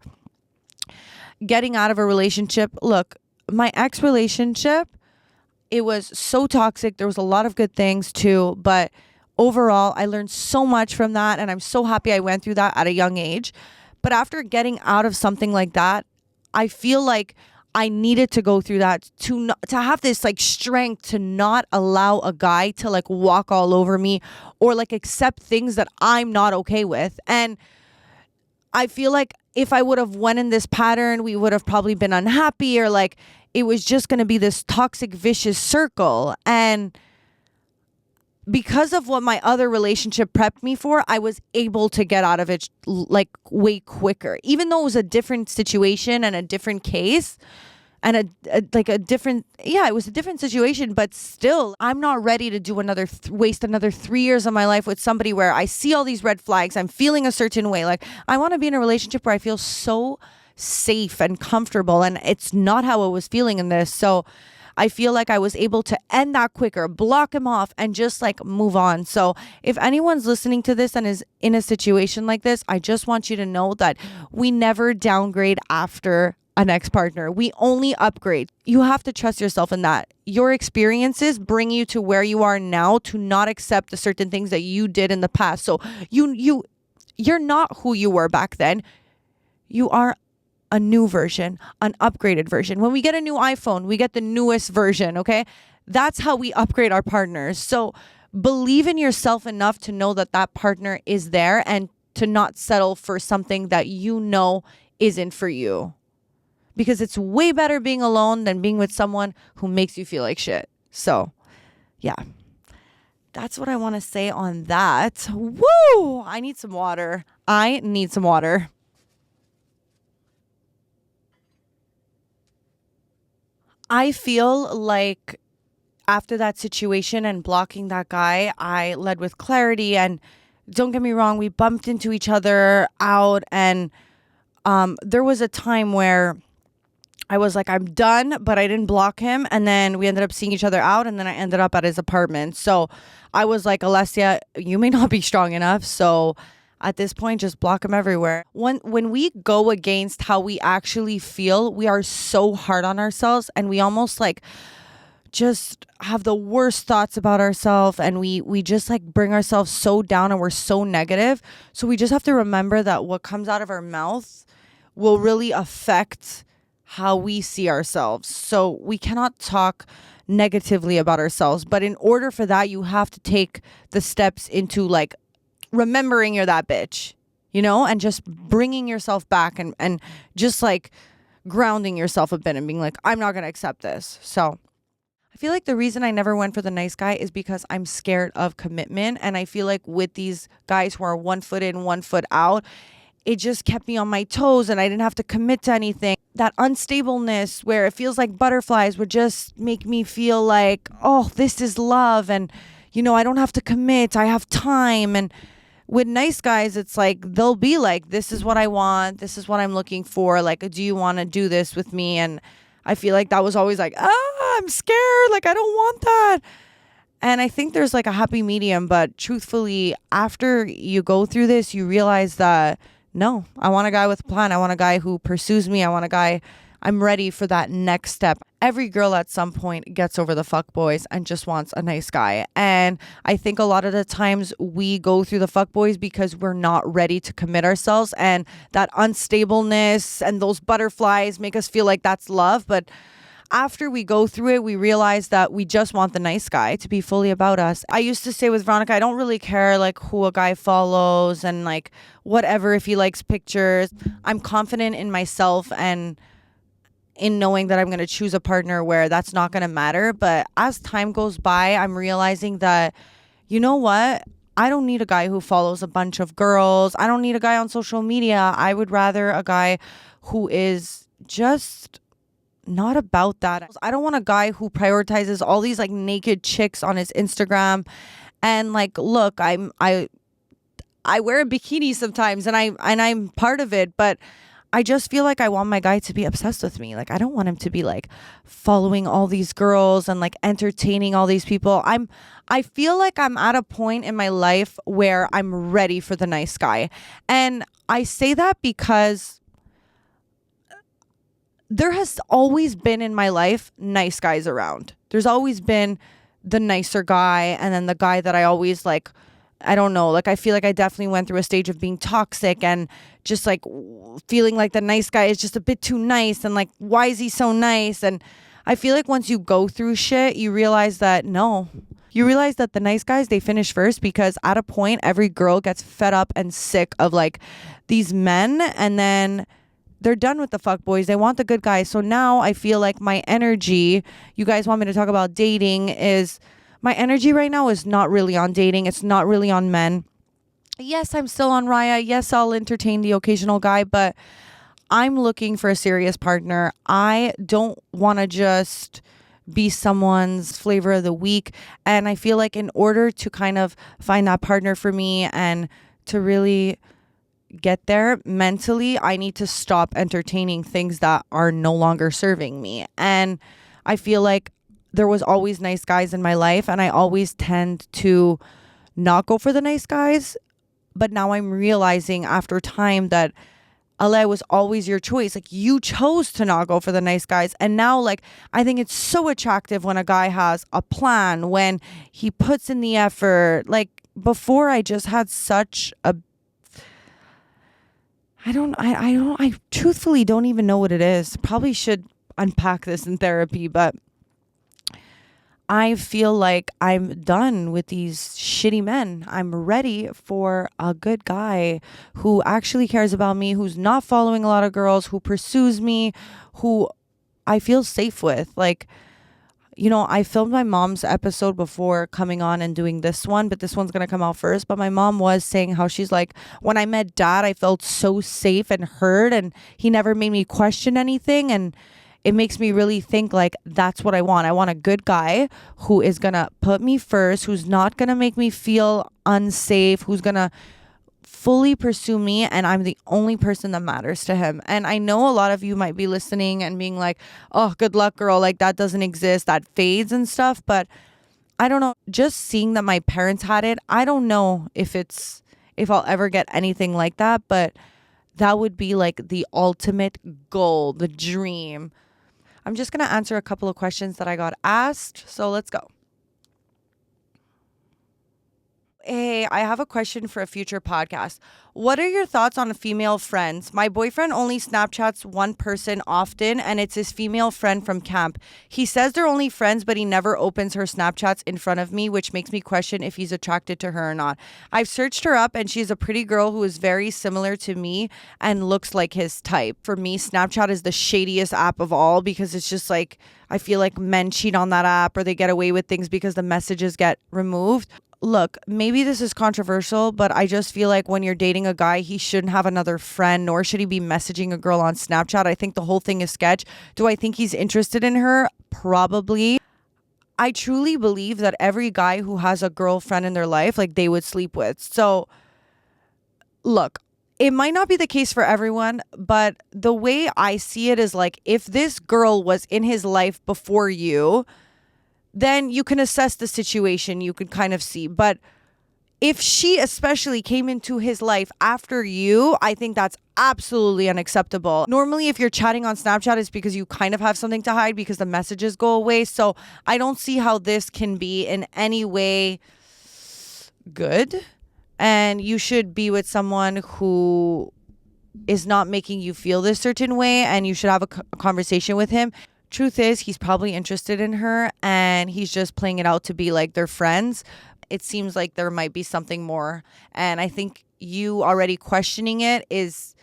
getting out of a relationship, look, my ex relationship, it was so toxic. There was a lot of good things too, but overall I learned so much from that, and I'm so happy I went through that at a young age. But after getting out of something like that, I feel like I needed to go through that to have this like strength to not allow a guy to like walk all over me, or like accept things that I'm not okay with. And I feel like if I would have went in this pattern, we would have probably been unhappy, or like it was just going to be this toxic, vicious circle. And because of what my other relationship prepped me for, I was able to get out of it like way quicker. Even though it was a different situation and a different case, and a different, yeah, it was a different situation, but still I'm not ready to do waste another 3 years of my life with somebody where I see all these red flags. I'm feeling a certain way. Like, I want to be in a relationship where I feel so safe and comfortable, and it's not how I was feeling in this. So I feel like I was able to end that quicker, block him off, and just like move on. So if anyone's listening to this and is in a situation like this, I just want you to know that we never downgrade after an ex-partner. We only upgrade. You have to trust yourself in that. Your experiences bring you to where you are now, to not accept the certain things that you did in the past. So you're not who you were back then. You are a new version, an upgraded version. When we get a new iPhone, we get the newest version, okay? That's how we upgrade our partners. So believe in yourself enough to know that that partner is there, and to not settle for something that you know isn't for you. Because it's way better being alone than being with someone who makes you feel like shit. So, yeah. That's what I want to say on that. Woo! I need some water. I feel like after that situation and blocking that guy, I led with clarity. And don't get me wrong, we bumped into each other out. And there was a time where I was like, I'm done, but I didn't block him. And then we ended up seeing each other out, and then I ended up at his apartment. So I was like, Alessia, you may not be strong enough. So at this point, just block him everywhere. When we go against how we actually feel, we are so hard on ourselves, and we almost like just have the worst thoughts about ourselves, and we just like bring ourselves so down, and we're so negative. So we just have to remember that what comes out of our mouth will really affect how we see ourselves. So we cannot talk negatively about ourselves. But in order for that, you have to take the steps into like remembering you're that bitch, and just bringing yourself back, and just like grounding yourself a bit and being like, I'm not going to accept this. So I feel like the reason I never went for the nice guy is because I'm scared of commitment. And I feel like with these guys who are 1 foot in, 1 foot out, it just kept me on my toes, and I didn't have to commit to anything. That unstableness where it feels like butterflies would just make me feel like, oh, this is love. And, I don't have to commit. I have time. And with nice guys, it's like, they'll be like, this is what I want. This is what I'm looking for. Like, do you want to do this with me? And I feel like that was always like, I'm scared. Like, I don't want that. And I think there's like a happy medium. But truthfully, after you go through this, you realize that, no, I want a guy with a plan. I want a guy who pursues me. I want a guy, I'm ready for that next step. Every girl at some point gets over the fuckboys and just wants a nice guy. And I think a lot of the times we go through the fuckboys because we're not ready to commit ourselves. And that unstableness and those butterflies make us feel like that's love. But after we go through it, we realize that we just want the nice guy to be fully about us. I used to say with Veronica, I don't really care like who a guy follows and like whatever, if he likes pictures. I'm confident in myself and in knowing that I'm going to choose a partner where that's not going to matter. But as time goes by, I'm realizing that, you know what? I don't need a guy who follows a bunch of girls. I don't need a guy on social media. I would rather a guy who is just not about that. I don't want a guy who prioritizes all these like naked chicks on his Instagram. And like, look, I wear a bikini sometimes, and I'm part of it, but I just feel like I want my guy to be obsessed with me. Like, I don't want him to be like following all these girls and like entertaining all these people. I feel like I'm at a point in my life where I'm ready for the nice guy. And I say that because there has always been in my life nice guys around. There's always been the nicer guy, and then the guy that I always like, I don't know, like I feel like I definitely went through a stage of being toxic and just like feeling like the nice guy is just a bit too nice, and like, why is he so nice? And I feel like once you go through shit, you realize that you realize that the nice guys, they finish first, because at a point every girl gets fed up and sick of like these men, and then they're done with the fuck boys. They want the good guys. So now I feel like my energy, you guys want me to talk about dating, is my energy right now is not really on dating. It's not really on men. Yes, I'm still on Raya. Yes, I'll entertain the occasional guy, but I'm looking for a serious partner. I don't want to just be someone's flavor of the week. And I feel like in order to kind of find that partner for me and to really get there mentally, I need to stop entertaining things that are no longer serving me. And I feel like there was always nice guys in my life, and I always tend to not go for the nice guys. But now I'm realizing after time that LA was always your choice. Like, you chose to not go for the nice guys. And now, like, I think it's so attractive when a guy has a plan, when he puts in the effort. Like, before, I just had such a I truthfully don't even know what it is. Probably should unpack this in therapy, but I feel like I'm done with these shitty men. I'm ready for a good guy who actually cares about me, who's not following a lot of girls, who pursues me, who I feel safe with. Like, you know, I filmed my mom's episode before coming on and doing this one, but this one's going to come out first. But my mom was saying how she's like, when I met dad, I felt so safe and heard, and he never made me question anything. And it makes me really think, like, that's what I want. I want a good guy who is going to put me first, who's not going to make me feel unsafe, who's going to fully pursue me, and I'm the only person that matters to him. And I know a lot of you might be listening and being like, oh, good luck, girl. Like, that doesn't exist. That fades and stuff. But I don't know. Just seeing that my parents had it, I don't know if I'll ever get anything like that. But that would be like the ultimate goal, the dream. I'm just going to answer a couple of questions that I got asked. So let's go. Hey, I have a question for a future podcast. What are your thoughts on female friends? My boyfriend only Snapchats one person often, and it's his female friend from camp. He says they're only friends, but he never opens her Snapchats in front of me, which makes me question if he's attracted to her or not. I've searched her up, and she's a pretty girl who is very similar to me and looks like his type. For me, Snapchat is the shadiest app of all because it's just like, I feel like men cheat on that app or they get away with things because the messages get removed. Look, maybe this is controversial, but I just feel like when you're dating a guy, he shouldn't have another friend, nor should he be messaging a girl on Snapchat. I think the whole thing is sketch. Do I think he's interested in her? Probably. I truly believe that every guy who has a girlfriend in their life, like, they would sleep with. So, look, it might not be the case for everyone, but the way I see it is like, if this girl was in his life before you, then you can assess the situation. You can kind of see. But if she especially came into his life after you, I think that's absolutely unacceptable. Normally, if you're chatting on Snapchat, it's because you kind of have something to hide because the messages go away. So I don't see how this can be in any way good. And you should be with someone who is not making you feel this certain way, and you should have a conversation with him. Truth is, he's probably interested in her and he's just playing it out to be like they're friends. It seems like there might be something more. And I think you already questioning it is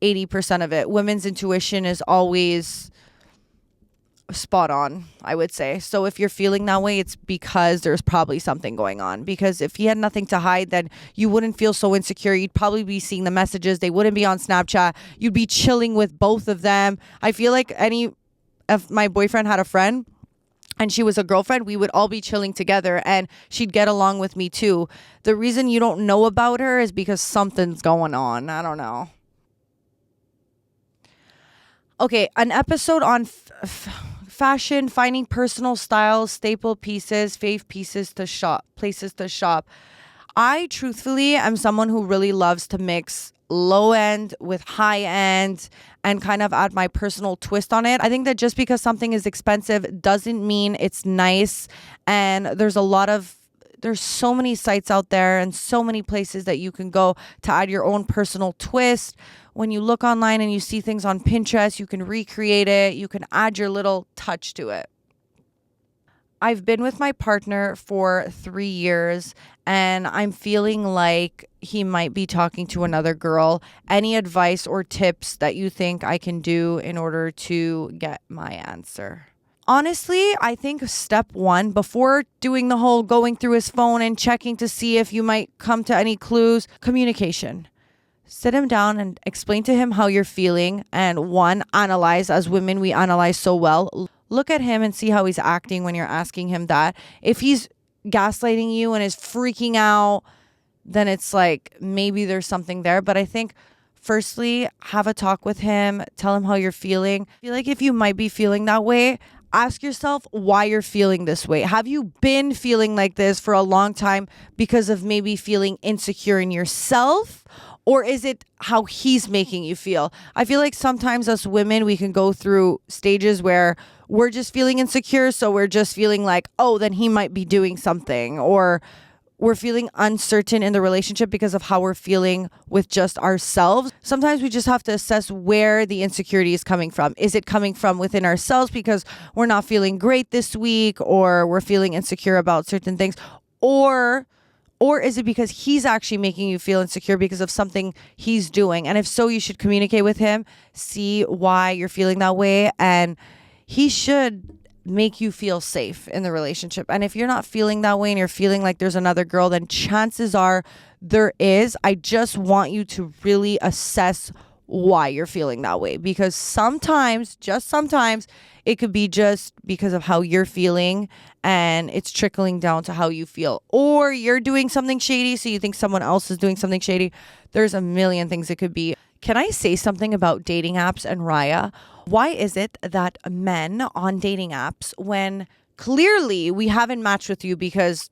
80% of it. Women's intuition is always spot on, I would say. So if you're feeling that way, it's because there's probably something going on. Because if he had nothing to hide, then you wouldn't feel so insecure. You'd probably be seeing the messages. They wouldn't be on Snapchat. You'd be chilling with both of them. I feel like if my boyfriend had a friend and she was a girlfriend, we would all be chilling together and she'd get along with me too. The reason you don't know about her is because something's going on. I don't know. Okay, an episode on fashion, finding personal styles, staple pieces, fave pieces to shop, places to shop. I truthfully am someone who really loves to mix low end with high end and kind of add my personal twist on it. I think that just because something is expensive doesn't mean it's nice. And there's so many sites out there and so many places that you can go to add your own personal twist. When you look online and you see things on Pinterest, you can recreate it. You can add your little touch to it. I've been with my partner for 3 years and I'm feeling like he might be talking to another girl. Any advice or tips that you think I can do in order to get my answer? Honestly, I think step one, before doing the whole going through his phone and checking to see if you might come to any clues, communication. sit him down and explain to him how you're feeling. And one, analyze. As women, we analyze so well. Look at him and see how he's acting when you're asking him that. If he's gaslighting you and is freaking out, then it's like maybe there's something there. But I think firstly, have a talk with him. Tell him how you're feeling. I feel like if you might be feeling that way, ask yourself why you're feeling this way. Have you been feeling like this for a long time because of maybe feeling insecure in yourself? Or is it how he's making you feel? I feel like sometimes us women, we can go through stages where we're just feeling insecure. So we're just feeling like, oh, then he might be doing something. Or we're feeling uncertain in the relationship because of how we're feeling with just ourselves. Sometimes we just have to assess where the insecurity is coming from. Is it coming from within ourselves because we're not feeling great this week, or we're feeling insecure about certain things? Or is it because he's actually making you feel insecure because of something he's doing? And if so, you should communicate with him, see why you're feeling that way, and he should make you feel safe in the relationship. And if you're not feeling that way and you're feeling like there's another girl, then chances are there is. I just want you to really assess why you're feeling that way, because sometimes, just sometimes, it could be just because of how you're feeling and it's trickling down to how you feel. Or you're doing something shady, so you think someone else is doing something shady. There's a million things it could be. Can I say something about dating apps and Raya? Why is it that men on dating apps, when clearly we haven't matched with you because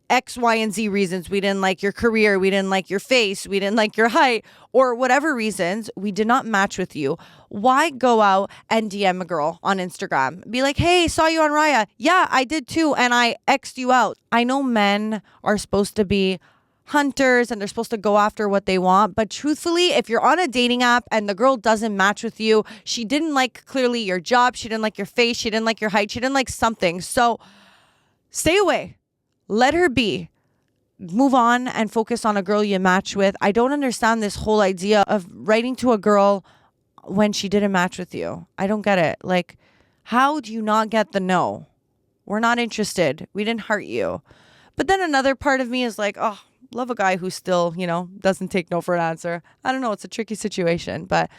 X, Y, and Z reasons, we didn't like your career, we didn't like your face, we didn't like your height, or whatever reasons, we did not match with you, why go out and DM a girl on Instagram? Be like, hey, saw you on Raya. Yeah, I did too, and I X'd you out. I know men are supposed to be hunters and they're supposed to go after what they want, but truthfully, if you're on a dating app and the girl doesn't match with you, she didn't like clearly your job, she didn't like your face, she didn't like your height, she didn't like something. So stay away. Let her be. Move on and focus on a girl you match with. I don't understand this whole idea of writing to a girl when she didn't match with you. I don't get it. Like, how do you not get the no? We're not interested. We didn't hurt you. But then another part of me is like, oh, love a guy who still, doesn't take no for an answer. I don't know. It's a tricky situation. But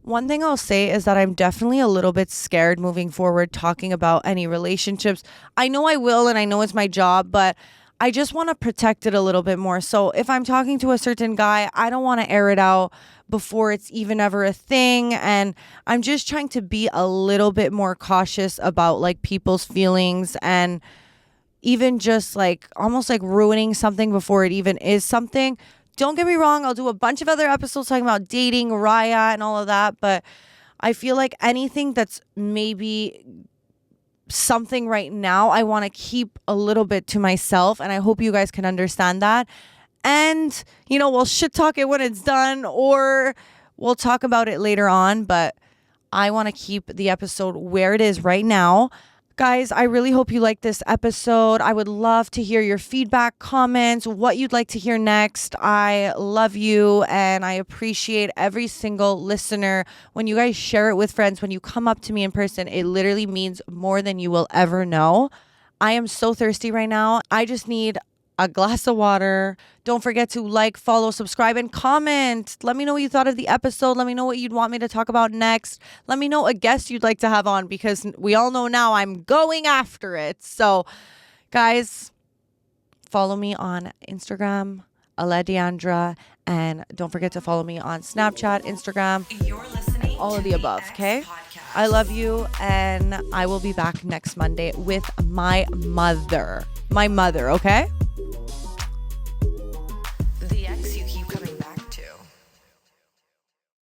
one thing I'll say is that I'm definitely a little bit scared moving forward talking about any relationships. I know I will, and I know it's my job, but I just want to protect it a little bit more. So if I'm talking to a certain guy, I don't want to air it out before it's even ever a thing. And I'm just trying to be a little bit more cautious about like people's feelings, and even just like almost like ruining something before it even is something. Don't get me wrong, I'll do a bunch of other episodes talking about dating, Raya, and all of that, but I feel like anything that's maybe something right now, I want to keep a little bit to myself, and I hope you guys can understand that. And, we'll shit talk it when it's done, or we'll talk about it later on, but I want to keep the episode where it is right now. Guys, I really hope you like this episode. I would love to hear your feedback, comments, what you'd like to hear next. I love you and I appreciate every single listener. When you guys share it with friends, when you come up to me in person, it literally means more than you will ever know. I am so thirsty right now. I just need a glass of water. Don't forget to like, follow, subscribe, and comment. Let me know what you thought of the episode. Let me know what you'd want me to talk about next. Let me know a guest you'd like to have on, because we all know now I'm going after it. So, guys, follow me on Instagram, Deandra, and don't forget to follow me on Snapchat, Instagram, all of the above, okay? I love you, and I will be back next Monday with my mother, okay?